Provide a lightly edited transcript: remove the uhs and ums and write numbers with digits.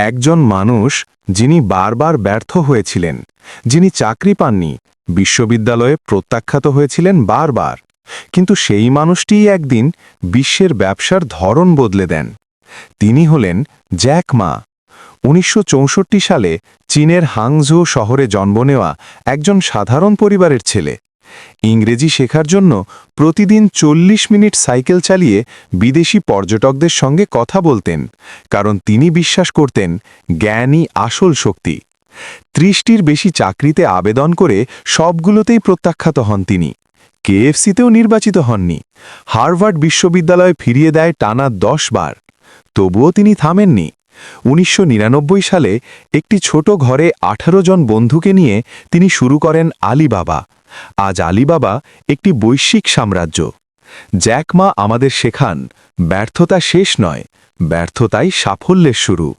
একজন মানুষ যিনি বারবার ব্যর্থ হয়েছিলেন, যিনি চাকরি পাননি, বিশ্ববিদ্যালয়ে প্রত্যাখ্যাত হয়েছিলেন বারবার, কিন্তু সেই মানুষটিই একদিন বিশ্বের ব্যবসার ধরন বদলে দেন। তিনি হলেন জ্যাক মা। ১৯৬৪ সালে চীনের হাংঝৌ শহরে জন্ম নেওয়া একজন সাধারণ পরিবারের ছেলে। ইংরেজি শেখার জন্য প্রতিদিন ৪০ মিনিট সাইকেল চালিয়ে বিদেশি পর্যটকদের সঙ্গে কথা বলতেন, কারণ তিনি বিশ্বাস করতেন জ্ঞানই আসল শক্তি। ৩০টির বেশি চাকরিতে আবেদন করে সবগুলোতেই প্রত্যাখ্যাত হন তিনি। কেএফসিতেও নির্বাচিত হননি। হার্ভার্ড বিশ্ববিদ্যালয়ে ফিরিয়ে দেয় টানা ১০ বার। তবুও তিনি থামেননি। ১৯৯৯ সালে একটি ছোট ঘরে ১৮ জন বন্ধুকে নিয়ে তিনি শুরু করেন আলিবাবা। আজ আলিবাবা একটি বৈশ্বিক সাম্রাজ্য। জ্যাক মা আমাদের শেখান, ব্যর্থতা শেষ নয়, ব্যর্থতাই সাফল্যের শুরু।